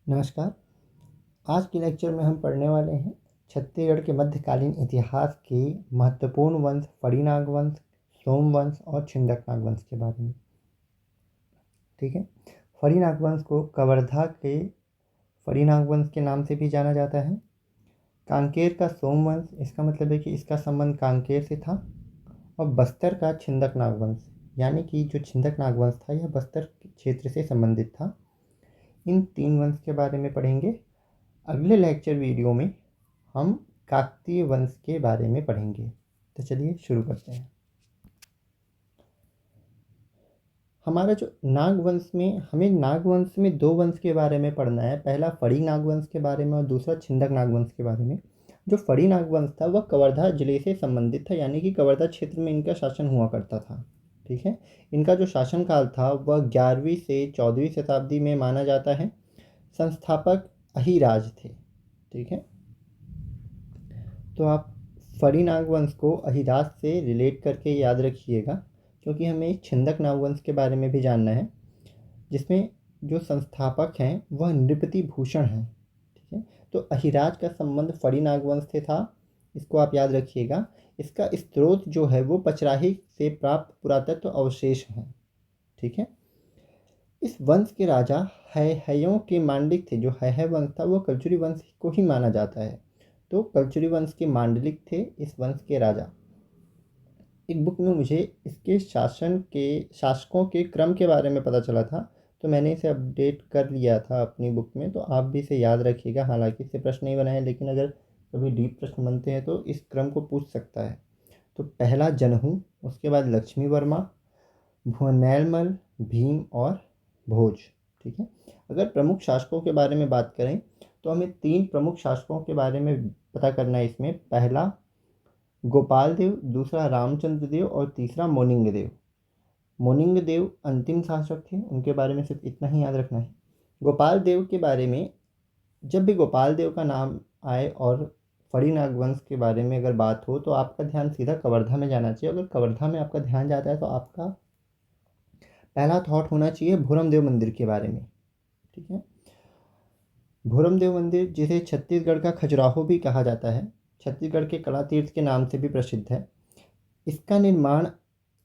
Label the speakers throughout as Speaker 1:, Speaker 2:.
Speaker 1: नमस्कार। आज के लेक्चर में हम पढ़ने वाले हैं छत्तीसगढ़ के मध्यकालीन इतिहास के महत्वपूर्ण वंश फणिनाग वंश, सोमवंश और छिंदकनाग वंश के बारे में। ठीक है। फणिनाग वंश को कवर्धा के फणिनाग वंश के नाम से भी जाना जाता है। कांकेर का सोमवंश, इसका मतलब है कि इसका संबंध कांकेर से था। और बस्तर का छिंदकनाग वंश, यानी कि जो छिंदकनाग वंश था यह बस्तर क्षेत्र से संबंधित था। इन तीन वंश के बारे में पढ़ेंगे। अगले लेक्चर वीडियो में हम काकतीय वंश के बारे में पढ़ेंगे। तो चलिए शुरू करते हैं। हमारा जो नागवंश में, हमें नागवंश में दो वंश के बारे में पढ़ना है। पहला फड़ी नागवंश के बारे में और दूसरा छिंदक नागवंश के बारे में। जो फड़ी नागवंश था वह कवर्धा जिले से संबंधित था, यानी कि कवर्धा क्षेत्र में इनका शासन हुआ करता था। ठीक है। इनका जो शासनकाल था वह 11वीं से 14वीं शताब्दी में माना जाता है। संस्थापक अहिराज थे। ठीक है। तो आप फड़ी नागवंश को अहिराज से रिलेट करके याद रखिएगा, क्योंकि हमें छिंदक नागवंश के बारे में भी जानना है, जिसमें जो संस्थापक हैं वह नृपति भूषण हैं। ठीक है। तो अहिराज का संबंध फड़ी नागवंश से था, इसको आप याद रखिएगा। इसका स्रोत जो है वो पचराही से प्राप्त पुरातत्व अवशेष हैं। ठीक है। इस वंश के राजा हैहयों के मांडलिक थे। जो हैहय वंश था वो कलचुरी वंश को ही माना जाता है। तो कलचुरी वंश के मांडलिक थे इस वंश के राजा। एक बुक में मुझे इसके शासकों के क्रम के बारे में पता चला था, तो मैंने इसे अपडेट कर लिया था अपनी बुक में। तो आप भी इसे याद रखिएगा। हालांकि इससे प्रश्न नहीं बनाए, लेकिन अगर कभी डीप प्रश्न बनते हैं तो इस क्रम को पूछ सकता है। तो पहला जनहू, उसके बाद लक्ष्मी वर्मा, भुवनैलमल, भीम और भोज। ठीक है। अगर प्रमुख शासकों के बारे में बात करें तो हमें तीन प्रमुख शासकों के बारे में पता करना है इसमें। पहला गोपाल देव, दूसरा रामचंद्र देव और तीसरा मोनिंग देव। मोनिंग देव अंतिम शासक थे, उनके बारे में सिर्फ इतना ही याद रखना है। गोपाल देव के बारे में, जब भी गोपाल देव का नाम आए और फड़ी नागवंश के बारे में अगर बात हो तो आपका ध्यान सीधा कवर्धा में जाना चाहिए। अगर कवर्धा में आपका ध्यान जाता है तो आपका पहला थॉट होना चाहिए भूरम देव मंदिर के बारे में। ठीक है। भूरम देव मंदिर, जिसे छत्तीसगढ़ का खजुराहो भी कहा जाता है, छत्तीसगढ़ के कला तीर्थ के नाम से भी प्रसिद्ध है। इसका निर्माण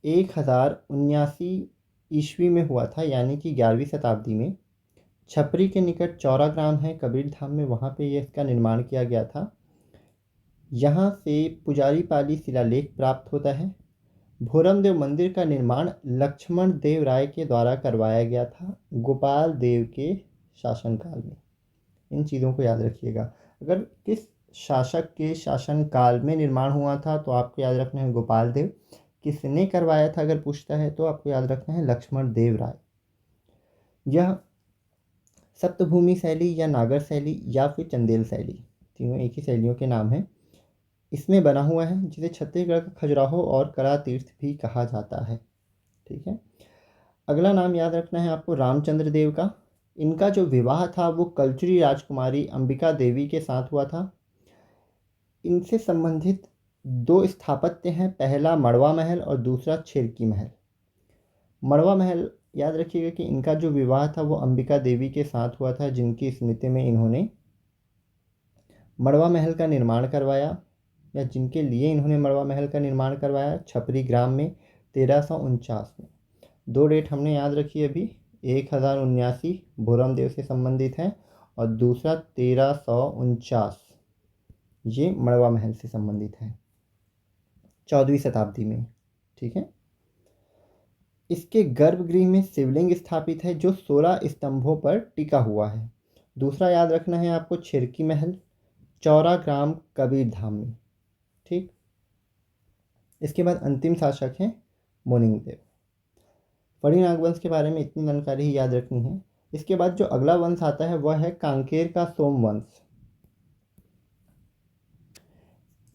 Speaker 1: 1079 ईस्वी में हुआ था, यानी कि 11वीं शताब्दी में। छपरी के निकट चौरा ग्राम है कबीर धाम में, वहाँ पे ये इसका निर्माण किया गया था। यहाँ से पुजारी पाली शिलालेख प्राप्त होता है। भूरम देव मंदिर का निर्माण लक्ष्मण देव राय के द्वारा करवाया गया था गोपाल देव के शासनकाल में। इन चीज़ों को याद रखिएगा। अगर किस शासक के शासनकाल में निर्माण हुआ था तो आपको याद रखना है गोपाल देव। किसने करवाया था अगर पूछता है तो आपको याद रखना है लक्ष्मण देव राय। यह सप्तभूमि शैली या नागर शैली या फिर चंदेल शैली, तीनों एक ही शैलियों के नाम हैं, इसमें बना हुआ है, जिसे छत्तीसगढ़ का खजुराहो और कला तीर्थ भी कहा जाता है। ठीक है। अगला नाम याद रखना है आपको रामचंद्र देव का। इनका जो विवाह था वो कलचुरी राजकुमारी अंबिका देवी के साथ हुआ था। इनसे संबंधित दो स्थापत्य हैं, पहला मड़वा महल और दूसरा छिरकी महल। मड़वा महल, याद रखिएगा कि इनका जो विवाह था वो अंबिका देवी के साथ हुआ था, जिनकी स्मृति में इन्होंने मड़वा महल का निर्माण करवाया, या जिनके लिए इन्होंने मड़वा महल का निर्माण करवाया, छपरी ग्राम में 1349 में। दो डेट हमने याद रखी अभी। 1079 भूरम देव से संबंधित है और दूसरा 1349 ये मड़वा महल से संबंधित है, 14वीं शताब्दी में। ठीक है। इसके गर्भगृह में शिवलिंग स्थापित है जो 16 स्तंभों पर टिका हुआ है। दूसरा याद रखना है आपको छिरकी महल, चौरा ग्राम कबीर धाम में। ठीक। इसके बाद अंतिम शासक हैं मोनिंग देव। फड़ी नागवंश के बारे में इतनी जानकारी ही याद रखनी है। इसके बाद जो अगला वंश आता है वह है कांकेर का सोमवंश।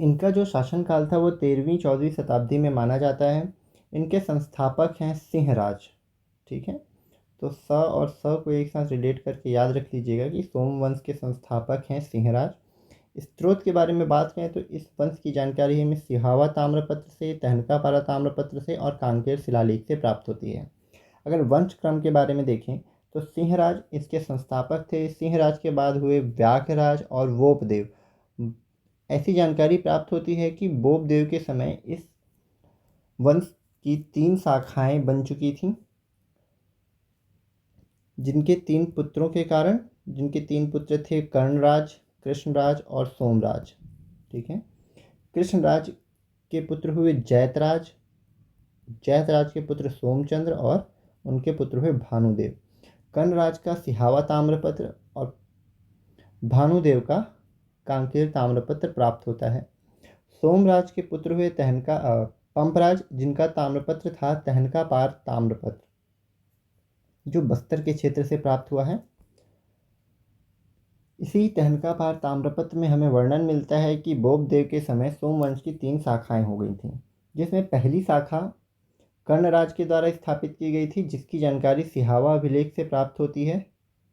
Speaker 1: इनका जो शासनकाल था वो 13वीं-14वीं शताब्दी में माना जाता है। इनके संस्थापक हैं सिंहराज। ठीक है। तो स और स को एक साथ रिलेट करके याद रख लीजिएगा कि सोमवंश के संस्थापक हैं सिंहराज। स्त्रोत के बारे में बात करें तो इस वंश की जानकारी हमें सिहावा ताम्रपत्र से, तहनकापारा ताम्रपत्र से और कांकेर शिलालेख से प्राप्त होती है। अगर वंश क्रम के बारे में देखें तो सिंहराज इसके संस्थापक थे। सिंहराज के बाद हुए व्याघराज और वोपदेव। ऐसी जानकारी प्राप्त होती है कि वोपदेव के समय इस वंश की 3 शाखाएं बन चुकी थीं, जिनके 3 पुत्रों के कारण, जिनके 3 पुत्र थे कर्णराज, कृष्णराज और सोमराज। ठीक है। कृष्णराज के पुत्र हुए जैतराज, जैतराज के पुत्र सोमचंद्र और उनके पुत्र हुए भानुदेव। कर्णराज का सिहावा ताम्रपत्र और भानुदेव का कांकेर ताम्रपत्र प्राप्त होता है। सोमराज के पुत्र हुए पंपराज, जिनका ताम्रपत्र था तहनका पार ताम्रपत्र, जो बस्तर के क्षेत्र से प्राप्त हुआ है। इसी तहनका पार ताम्रपत्र में हमें वर्णन मिलता है कि बोपदेव के समय सोमवंश की 3 शाखाएं हो गई थीं, जिसमें पहली शाखा कर्णराज के द्वारा स्थापित की गई थी, जिसकी जानकारी सिहावा अभिलेख से प्राप्त होती है।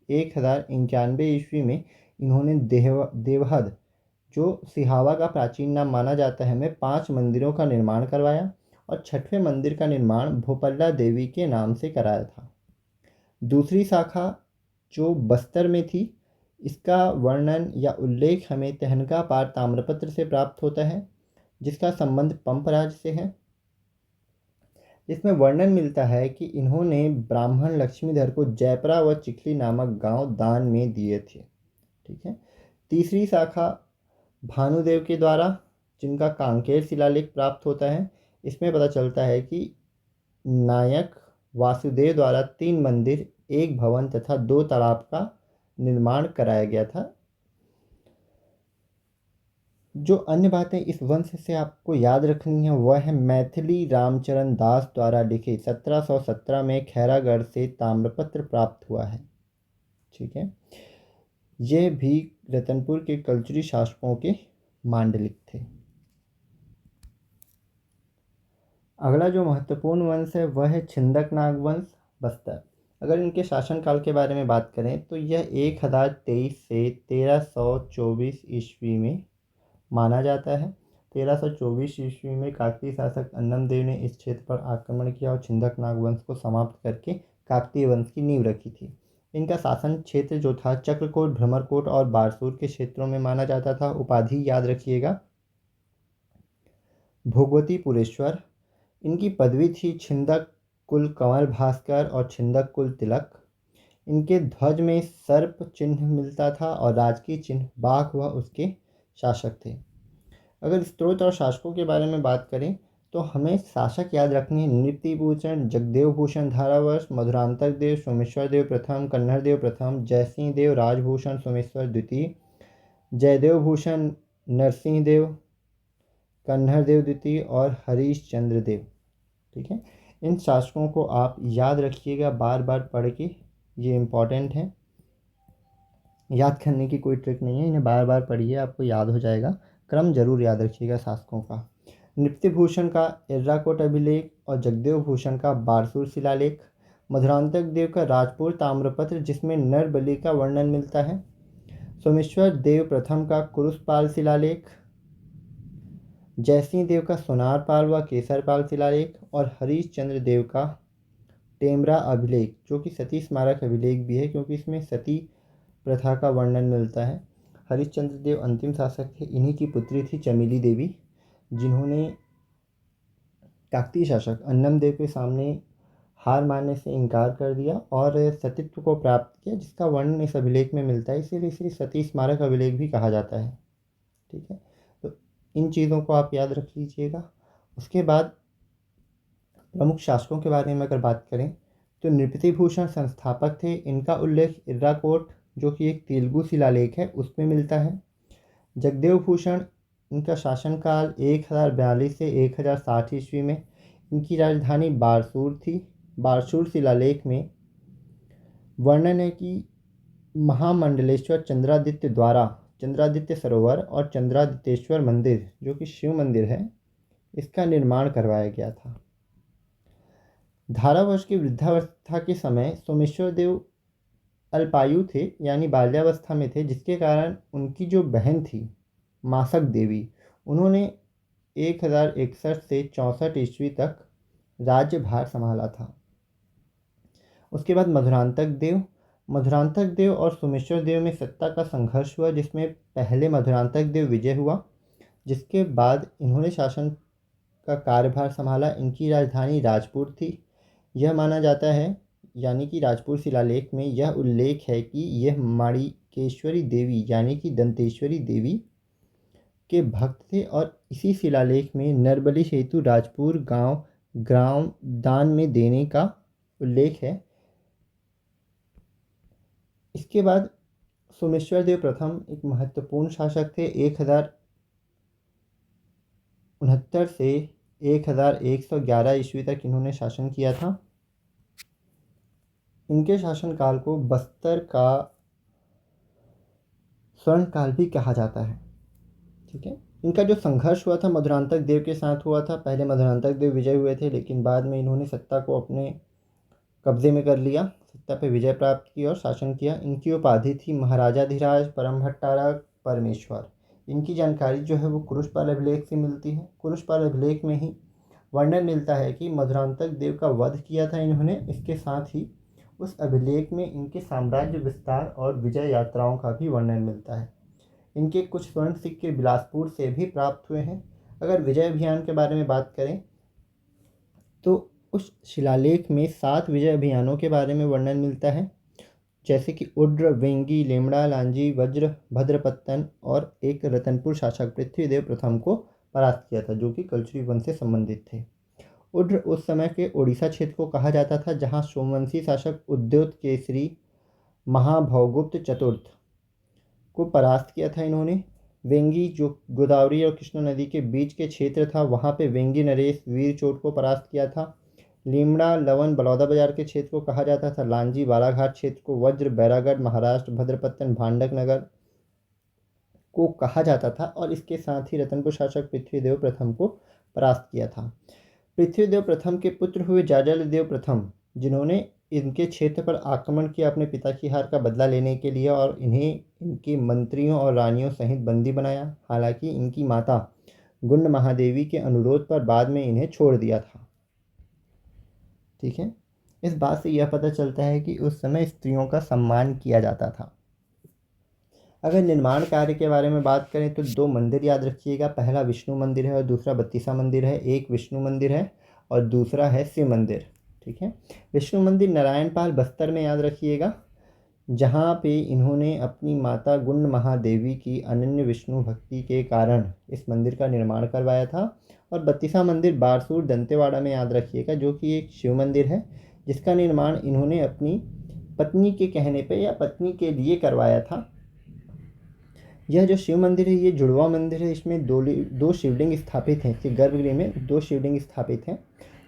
Speaker 1: 1091 ईस्वी में इन्होंने देवहद, जो सिहावा का प्राचीन नाम माना जाता है, में 5 मंदिरों का निर्माण करवाया और 6वें मंदिर का निर्माण भोपल्ला देवी के नाम से कराया था। दूसरी शाखा जो बस्तर में थी, इसका वर्णन या उल्लेख हमें तहनका पार ताम्रपत्र से प्राप्त होता है, जिसका संबंध पंपराज से है। इसमें वर्णन मिलता है कि इन्होंने ब्राह्मण लक्ष्मीधर को जयपरा व चिखली नामक गांव दान में दिए थे। ठीक है। तीसरी शाखा भानुदेव के द्वारा, जिनका कांकेर शिलालेख प्राप्त होता है। इसमें पता चलता है कि नायक वासुदेव द्वारा 3 मंदिर, 1 भवन तथा 2 तालाब का निर्माण कराया गया था। जो अन्य बातें इस वंश से आपको याद रखनी है वह है मैथिली रामचरण दास द्वारा लिखे 1717 में खैरागढ़ से ताम्रपत्र प्राप्त हुआ है। ठीक है। यह भी रतनपुर के कल्चरी शासकों के मांडलिक थे। अगला जो महत्वपूर्ण वंश है वह है छिंदक नागवंश, बस्तर। अगर इनके शासनकाल के बारे में बात करें तो यह 1023 से 1324 ईस्वी में माना जाता है। 1324 ईस्वी में काकतीय शासक अन्नमदेव ने इस क्षेत्र पर आक्रमण किया और छिंदक नागवंश को समाप्त करके काकतीय वंश की नींव रखी थी। इनका शासन क्षेत्र जो था चक्रकोट, भ्रमरकोट और बारसूर के क्षेत्रों में माना जाता था। उपाधि याद रखिएगा, भोगवतीपुरेश्वर। इनकी पदवी थी छिंदक कुल कंवर भास्कर और छिंदक कुल तिलक। इनके ध्वज में सर्प चिन्ह मिलता था और राजकीय चिन्ह बाघ व उसके शासक थे। अगर स्त्रोत और शासकों के बारे में बात करें तो हमें शासक याद रखने हैं नृत्यभूषण, जगदेव भूषण धारावर्ष, मधुरांतक देव, सोमेश्वर देव प्रथम, कन्नड़ देव प्रथम, जयसिंह देव, राजभूषण सोमेश्वर द्वितीय, जयदेव भूषण नरसिंह देव, कन्नड़ देव द्वितीय और हरीश चंद्र देव। ठीक है। इन शासकों को आप याद रखिएगा, बार बार पढ़ के, ये इम्पॉर्टेंट है। याद करने की कोई ट्रिक नहीं है, इन्हें बार बार पढ़िए, आपको याद हो जाएगा। क्रम जरूर याद रखिएगा शासकों का। नृत्यभूषण का एर्राकोट अभिलेख और जगदेव भूषण का बारसूर शिलालेख, मधुरांतक देव का राजपुर ताम्रपत्र जिसमें नरबलि का वर्णन मिलता है, सोमेश्वर देव प्रथम का कुरुसपाल शिलालेख, जयसिंह देव का सोनारपाल व केसरपाल शिलालेख और हरीश चंद्र देव का टेमरा अभिलेख, जो कि सती स्मारक अभिलेख भी है क्योंकि इसमें सती प्रथा का वर्णन मिलता है। हरिश्चंद्र देव अंतिम शासक थे। इन्हीं की पुत्री थी चमेली देवी, जिन्होंने काकतीय शासक अन्नमदेव के सामने हार मानने से इनकार कर दिया और सतीत्व को प्राप्त किया, जिसका वर्णन इस अभिलेख में मिलता है। इसीलिए इसे सती स्मारक अभिलेख भी कहा जाता है। ठीक है। तो इन चीज़ों को आप याद रख लीजिएगा। उसके बाद प्रमुख शासकों के बारे में अगर बात करें तो नृपतिभूषण संस्थापक थे। इनका उल्लेख इर्राकोट, जो कि एक तेलुगु शिलालेख है, उसमें मिलता है। जगदेव भूषण, इनका शासनकाल 1042 से 1060 ईस्वी में। इनकी राजधानी बारसूर थी। बारसूर शिलालेख में वर्णन है कि महामंडलेश्वर चंद्रादित्य द्वारा चंद्रादित्य सरोवर और चंद्रादित्येश्वर मंदिर, जो कि शिव मंदिर है, इसका निर्माण करवाया गया था। धारावर्ष की वृद्धावस्था के समय सोमेश्वर देव अल्पायु थे, यानी बाल्यावस्था में थे, जिसके कारण उनकी जो बहन थी मासक देवी, उन्होंने 1061 से 64 ईस्वी तक राज्यभार संभाला था उसके बाद मधुरांतक देव और सोमेश्वर देव में सत्ता का संघर्ष हुआ, जिसमें पहले मधुरांतक देव विजय हुआ, जिसके बाद इन्होंने शासन का कार्यभार संभाला। इनकी राजधानी राजपुर थी। यह माना जाता है, यानी कि राजपुर शिलालेख में यह उल्लेख है कि यह माणिकेश्वरी देवी यानी कि दंतेश्वरी देवी के भक्त थे, और इसी शिलालेख में नरबली हेतु राजपुर ग्राम दान में देने का उल्लेख है। इसके बाद सोमेश्वर देव प्रथम एक महत्वपूर्ण शासक थे। 1069 से 1111 ईस्वी तक इन्होंने शासन किया था। इनके शासनकाल को बस्तर का स्वर्ण काल भी कहा जाता है। ठीक है। इनका जो संघर्ष हुआ था मधुरांतक देव के साथ हुआ था। पहले मधुरांतक देव विजय हुए थे, लेकिन बाद में इन्होंने सत्ता को अपने कब्जे में कर लिया, सत्ता पर विजय प्राप्त की और शासन किया। इनकी उपाधि थी महाराजाधिराज परमभट्टारक परमेश्वर। इनकी जानकारी जो है वो कुरुषपाल अभिलेख से मिलती है। कुरुषपाल अभिलेख में ही वर्णन मिलता है कि मधुरांतक देव का वध किया था इन्होंने। इसके साथ ही उस अभिलेख में इनके साम्राज्य विस्तार और विजय यात्राओं का भी वर्णन मिलता है। इनके कुछ स्वर्ण सिक्के बिलासपुर से भी प्राप्त हुए हैं। अगर विजय अभियान के बारे में बात करें तो उस शिलालेख में 7 विजय अभियानों के बारे में वर्णन मिलता है, जैसे कि उड्र, वेंगी, लेमड़ा, लांजी, वज्र, भद्रपत्तन और एक रतनपुर शासक पृथ्वीदेव प्रथम को परास्त किया था, जो कि कलचुरी वंश से संबंधित थे। उड्र उस समय के ओडिशा क्षेत्र को कहा जाता था, जहां सोमवंशी शासक उद्योत केसरी महाभौगुप्त चतुर्थ को परास्त किया था इन्होंने। वेंगी जो गोदावरी और कृष्णा नदी के बीच के क्षेत्र था, वहां पे वेंगी नरेश वीरचोट को परास्त किया था। लीमड़ा लवन बलौदा बाजार के क्षेत्र को कहा जाता था। लांजी बालाघाट क्षेत्र को वज्र बैरागढ़ महाराष्ट्र भद्रपत्तन भांडक नगर को कहा जाता था, और इसके साथ ही रतनपुर शासक पृथ्वीदेव प्रथम को परास्त किया था। पृथ्वीदेव प्रथम के पुत्र हुए जाजलदेव प्रथम, जिन्होंने इनके क्षेत्र पर आक्रमण किया अपने पिता की हार का बदला लेने के लिए, और इन्हें इनके मंत्रियों और रानियों सहित बंदी बनाया। हालांकि इनकी माता गुंड महादेवी के अनुरोध पर बाद में इन्हें छोड़ दिया था। ठीक है। इस बात से यह पता चलता है कि उस समय स्त्रियों का सम्मान किया जाता था। अगर निर्माण कार्य के बारे में बात करें तो 2 मंदिर याद रखिएगा। पहला विष्णु मंदिर है और दूसरा बत्तीसा मंदिर है। एक विष्णु मंदिर है और दूसरा है शिव मंदिर। ठीक है। विष्णु मंदिर नारायणपाल बस्तर में याद रखिएगा, जहाँ पे इन्होंने अपनी माता गुंड महादेवी की अनन्य विष्णु भक्ति के कारण इस मंदिर का निर्माण करवाया था। और बत्तीसा मंदिर बारसूर दंतेवाड़ा में याद रखिएगा, जो कि एक शिव मंदिर है, जिसका निर्माण इन्होंने अपनी पत्नी के कहने पे या पत्नी के लिए करवाया था। यह जो शिव मंदिर है ये जुड़वा मंदिर है। इसमें दो शिवलिंग स्थापित हैं। इसके गर्भगृह में 2 शिवलिंग स्थापित हैं।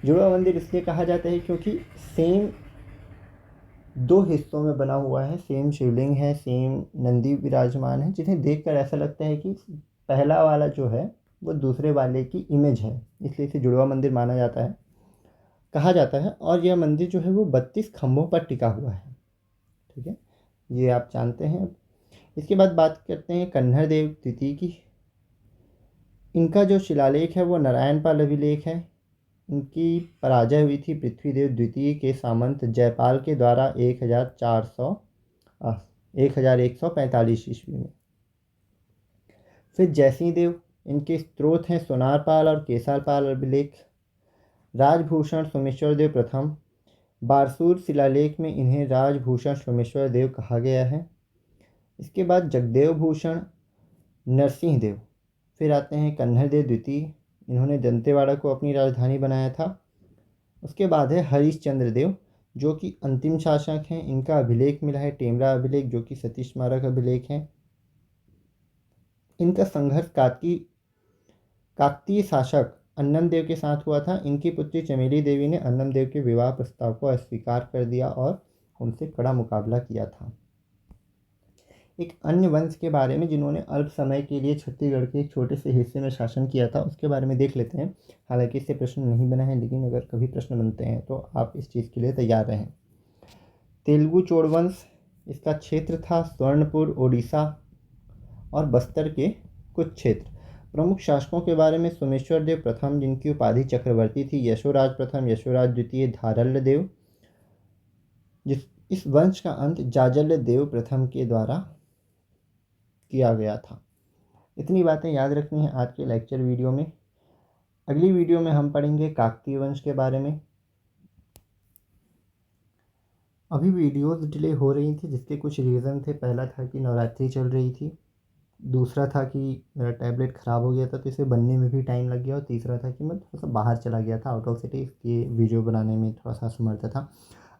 Speaker 1: जुड़वा मंदिर इसलिए कहा जाता है क्योंकि सेम 2 हिस्सों में बना हुआ है। सेम शिवलिंग है, सेम नंदी विराजमान है, जिन्हें देखकर ऐसा लगता है कि पहला वाला जो है वो दूसरे वाले की इमेज है, इसलिए इसे जुड़वा मंदिर माना जाता है, कहा जाता है। और यह मंदिर जो है वो 32 खंभों पर टिका हुआ है। ठीक है, ये आप जानते हैं। इसके बाद बात करते हैं कन्हर देव द्वितीय की। इनका जो शिलालेख है वो नारायणपाल अभिलेख है। इनकी पराजय हुई थी पृथ्वीदेव द्वितीय के सामंत जयपाल के द्वारा 1145 ईस्वी में। फिर जयसिंह देव, इनके स्त्रोत हैं सोनारपाल और केसारपाल अभिलेख। राजभूषण सोमेश्वर देव प्रथम, बारसूर शिलालेख में इन्हें राजभूषण सोमेश्वर देव कहा गया है। इसके बाद जगदेव भूषण नरसिंह देव। फिर आते हैं कन्हर देव द्वितीय, इन्होंने दंतेवाड़ा को अपनी राजधानी बनाया था। उसके बाद है हरिश्चंद्र देव, जो कि अंतिम शासक हैं। इनका अभिलेख मिला है टेमरा अभिलेख, जो कि सती स्मारक अभिलेख है। इनका संघर्ष काकतीय शासक अन्नम देव के साथ हुआ था। इनकी पुत्री चमेली देवी ने अन्नम देव के विवाह प्रस्ताव को अस्वीकार कर दिया और उनसे कड़ा मुकाबला किया था। एक अन्य वंश के बारे में जिन्होंने अल्प समय के लिए छत्तीसगढ़ के एक छोटे से हिस्से में शासन किया था, उसके बारे में देख लेते हैं। हालांकि इससे प्रश्न नहीं बना है, लेकिन अगर कभी प्रश्न बनते हैं तो आप इस चीज़ के लिए तैयार रहें। तेलुगु चोड़ वंश, इसका क्षेत्र था स्वर्णपुर, ओडिशा और बस्तर के कुछ क्षेत्र। प्रमुख शासकों के बारे में सोमेश्वर देव प्रथम, जिनकी उपाधि चक्रवर्ती थी, यशोराज प्रथम, यशोराज द्वितीय, धारल्ल देव, इस वंश का अंत जाजल्य देव प्रथम के द्वारा किया गया था। इतनी बातें याद रखनी है आज के लेक्चर वीडियो में। अगली वीडियो में हम पढ़ेंगे काकतीय वंश के बारे में। अभी वीडियोस डिले हो रही थी जिसके कुछ रीज़न थे। पहला था कि नवरात्रि चल रही थी, दूसरा था कि मेरा टैबलेट ख़राब हो गया था तो इसे बनने में भी टाइम लग गया, और तीसरा था कि मैं थोड़ा सा बाहर चला गया था आउट ऑफ सिटी, इसलिए वीडियो बनाने में थोड़ा सा असमर्थ था।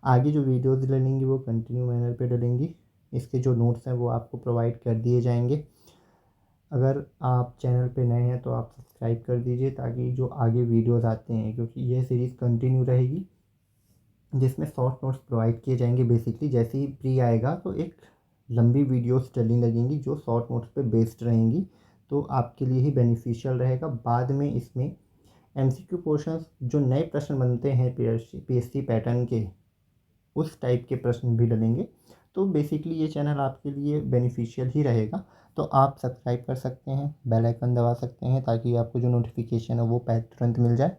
Speaker 1: आगे जो वीडियोस डलेंगी वो कंटिन्यू मैनर पे डलेंगी। इसके जो नोट्स हैं वो आपको प्रोवाइड कर दिए जाएंगे। अगर आप चैनल पे नए हैं तो आप सब्सक्राइब कर दीजिए ताकि जो आगे वीडियोस आते हैं, क्योंकि यह सीरीज़ कंटिन्यू रहेगी जिसमें शॉर्ट नोट्स प्रोवाइड किए जाएंगे। बेसिकली जैसे ही प्री आएगा तो एक लंबी वीडियोस चलने लगेंगी जो शॉर्ट नोट्स पे बेस्ड रहेंगी, तो आपके लिए ही बेनिफिशियल रहेगा। बाद में इसमें एमसीक्यू पोर्शंस जो नए प्रश्न बनते हैं पीएससी पैटर्न के, उस टाइप के प्रश्न भी डलेंगे। तो बेसिकली ये चैनल आपके लिए बेनिफिशियल ही रहेगा। तो आप सब्सक्राइब कर सकते हैं, बेल आइकन दबा सकते हैं ताकि आपको जो नोटिफिकेशन है वो तुरंत मिल जाए।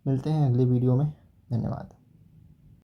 Speaker 1: मिलते हैं अगली वीडियो में। धन्यवाद।